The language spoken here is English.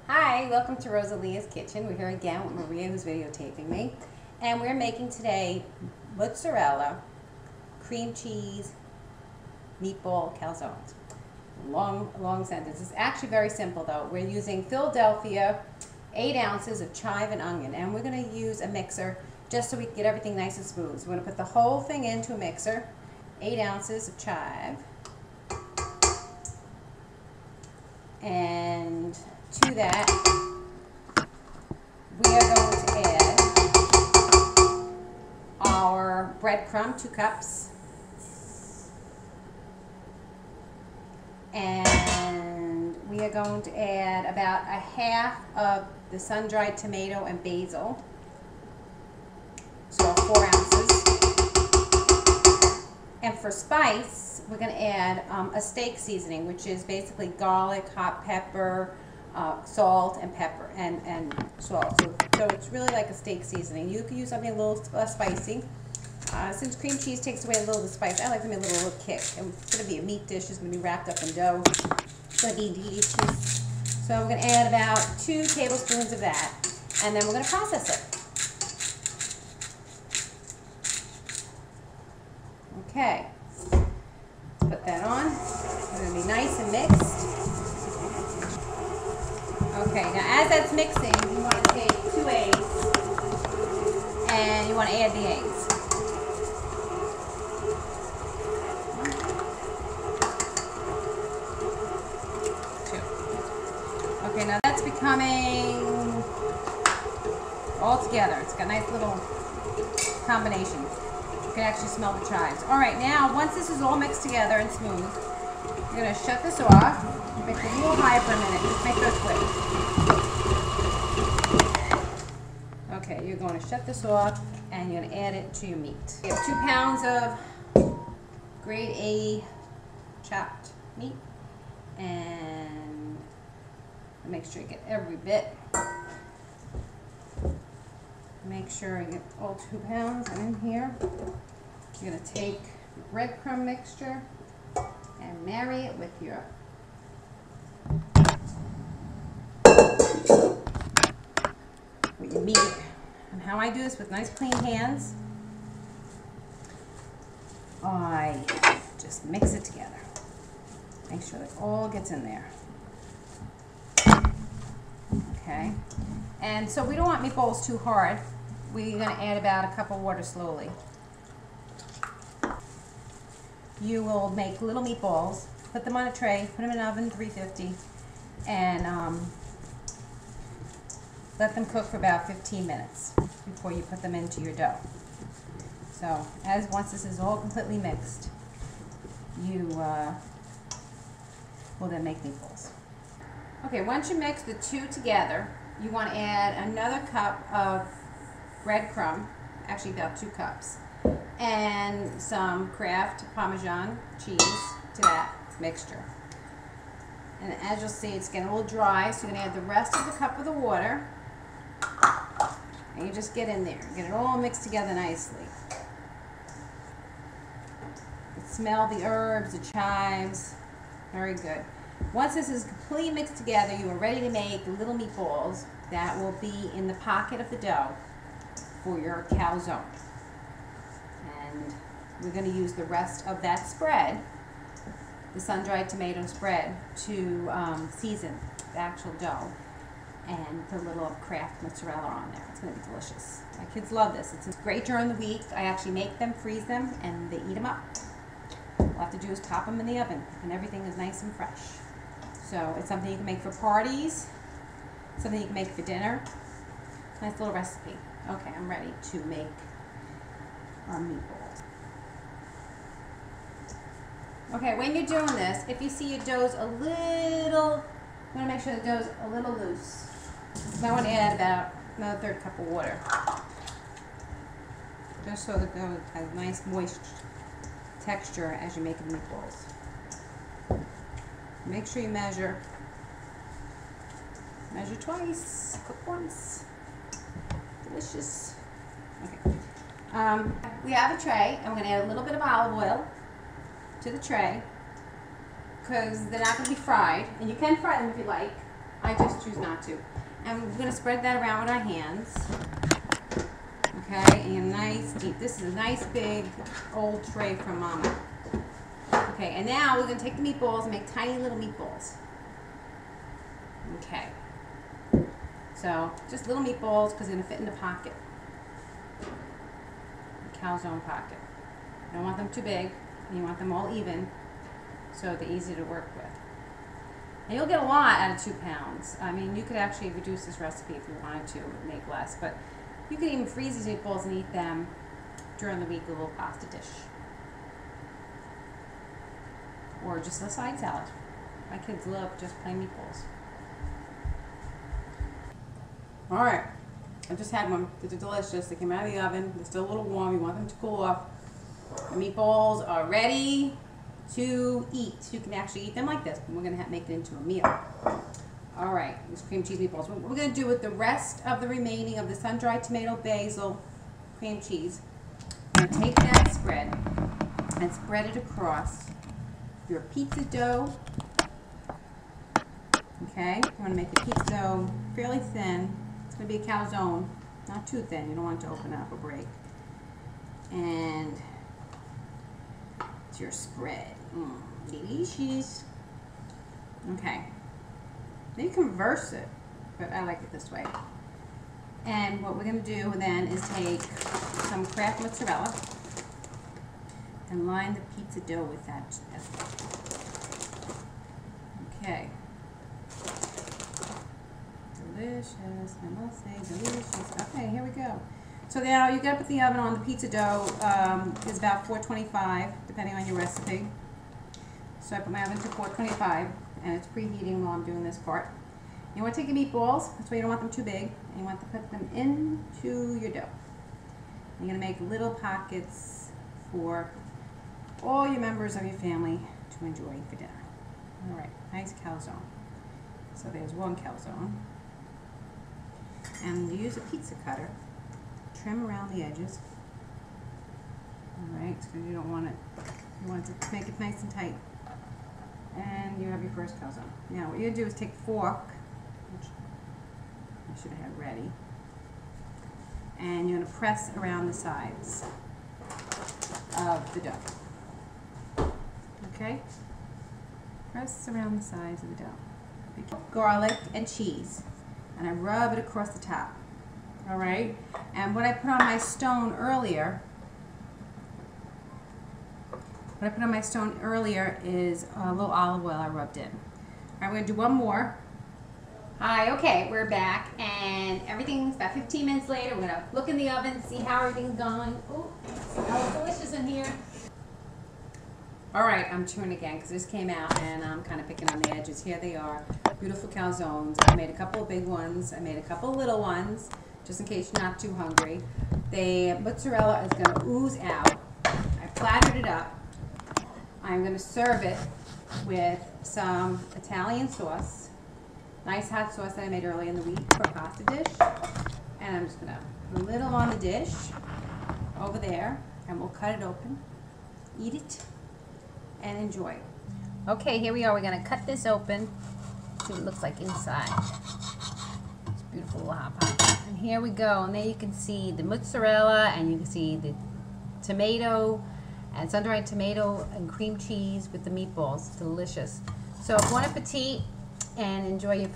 Hi, welcome to Roselia's Kitchen. We're here again with Maria, who's videotaping me. And we're making today mozzarella, cream cheese, meatball calzones. Long sentence. It's actually very simple though. We're using Philadelphia, 8 ounces of chive and onion. And we're going to use a mixer just so we can get everything nice and smooth. So we're going to put the whole thing into a mixer. 8 ounces of chive. And to that, we are going to add our breadcrumb, 2 cups, and we are going to add about a half of the sun-dried tomato and basil, so 4 ounces. And for spice, we're going to add a steak seasoning, which is basically garlic, hot pepper, salt and pepper and salt. So it's really like a steak seasoning. You could use something a little less spicy. Since cream cheese takes away a little of the spice, I like to make a little kick. And it's going to be a meat dish. It's going to be wrapped up in dough. It's going to be delicious. So I'm going to add about 2 tablespoons of that. And then we're going to process it. Okay. Put that on. It's going to be nice and mixed. Okay, now as that's mixing, you want to take 2 eggs and you want to add the eggs. Okay, now that's becoming all together. It's got a nice little combination. You can actually smell the chives. Alright, now once this is all mixed together and smooth, you're going to shut this off. Make it a little high for a minute. Just make those quick. Okay, you're going to shut this off and you're going to add it to your meat. You have 2 pounds of grade A chopped meat, and make sure you get every bit. Make sure you get all 2 pounds in here. You're going to take your breadcrumb mixture and marry it with your meat. And how I do this with nice clean hands, I just mix it together. Make sure that all gets in there. Okay. And so we don't want meatballs too hard. We're going to add about a cup of water slowly. You will make little meatballs, put them on a tray, put them in the oven, 350, and let them cook for about 15 minutes before you put them into your dough. So, once this is all completely mixed, you will then make meatballs. Okay, once you mix the 2 together, you want to add another cup of breadcrumb, actually about 2 cups, and some Kraft Parmesan cheese to that mixture. And as you'll see, it's getting a little dry, so you're going to add the rest of the cup of the water. And you just get in there, get it all mixed together nicely. You smell the herbs, the chives, very good. Once this is completely mixed together, you are ready to make little meatballs that will be in the pocket of the dough for your calzone. And we're going to use the rest of that spread, the sun-dried tomato spread, to season the actual dough. And put a little Kraft mozzarella on there. It's going to be delicious. My kids love this. It's great during the week. I actually make them, freeze them, and they eat them up. All I have to do is pop them in the oven, and everything is nice and fresh. So it's something you can make for parties, something you can make for dinner. Nice little recipe. Okay, I'm ready to make our meatballs. Okay, when you're doing this, if you see your dough's a little, you want to make sure the dough's a little loose. You might want to add about another 1/3 cup of water, just so the dough has a nice moist texture as you're making meatballs. Make sure you measure twice, cook once. Delicious. Okay. We have a tray, and we're going to add a little bit of olive oil to the tray, because they're not going to be fried, and you can fry them if you like. I just choose not to. And we're going to spread that around with our hands. Okay, and nice deep. This is a nice big old tray from Mama. Okay, and now we're going to take the meatballs and make tiny little meatballs. Okay. So, just little meatballs because they're going to fit in the pocket. The calzone pocket. You don't want them too big, and you want them all even, so they're easy to work with. And you'll get a lot out of 2 pounds. I mean, you could actually reduce this recipe if you wanted to, make less, but you could even freeze these meatballs and eat them during the week, a little pasta dish. Or just a side salad. My kids love just plain meatballs. Alright, I just had one. They're delicious. They came out of the oven. They're still a little warm. You want them to cool off. The meatballs are ready to eat. You can actually eat them like this, but we're going to make it into a meal. Alright, these cream cheese meatballs. What we're going to do with the rest of the remaining of the sun-dried tomato, basil, cream cheese, we're going to take that spread and spread it across your pizza dough. Okay, you want to make the pizza dough fairly thin. It's going to be a calzone, not too thin. You don't want it to open up or break. And it's your spread. Delicious. Okay. Then you can reverse it, but I like it this way. And what we're going to do then is take some Kraft mozzarella and line the pizza dough with that as well. Okay. Delicious, I must say delicious. Okay, here we go. So now you got to put the oven on. The pizza dough is about 425, depending on your recipe. So I put my oven to 425, and it's preheating while I'm doing this part. You want to take your meatballs, that's why you don't want them too big, and you want to put them into your dough. You're going to make little pockets for all your members of your family to enjoy for dinner. All right, nice calzone. So there's one calzone. And you use a pizza cutter, trim around the edges. All right, because you don't want it, you want it to make it nice and tight. And you have your first calzone. Now what you're going to do is take a fork, which I should have had ready, and you're going to press around the sides of the dough. Okay? Press around the sides of the dough. Garlic and cheese. And I rub it across the top. Alright? And what I put on my stone earlier, is a little olive oil I rubbed in. Alright, we're going to do one more. Hi, okay, we're back, and everything's about 15 minutes later. We're going to look in the oven, see how everything's going. Oh, it smells delicious in here. Alright, I'm chewing again because this came out and I'm kind of picking on the edges. Here they are, beautiful calzones. I made a couple of big ones. I made a couple of little ones, just in case you're not too hungry. The mozzarella is going to ooze out. I flattered it up. I'm going to serve it with some Italian sauce. Nice hot sauce that I made earlier in the week for a pasta dish. And I'm just going to put a little on the dish over there, and we'll cut it open, eat it, and enjoy. Okay, here we are. We're going to cut this open. See what it looks like inside. It's a beautiful little hot pot. And here we go. And there you can see the mozzarella, and you can see the tomato and sun-dried tomato and cream cheese with the meatballs. Delicious. So bon appetit and enjoy your food.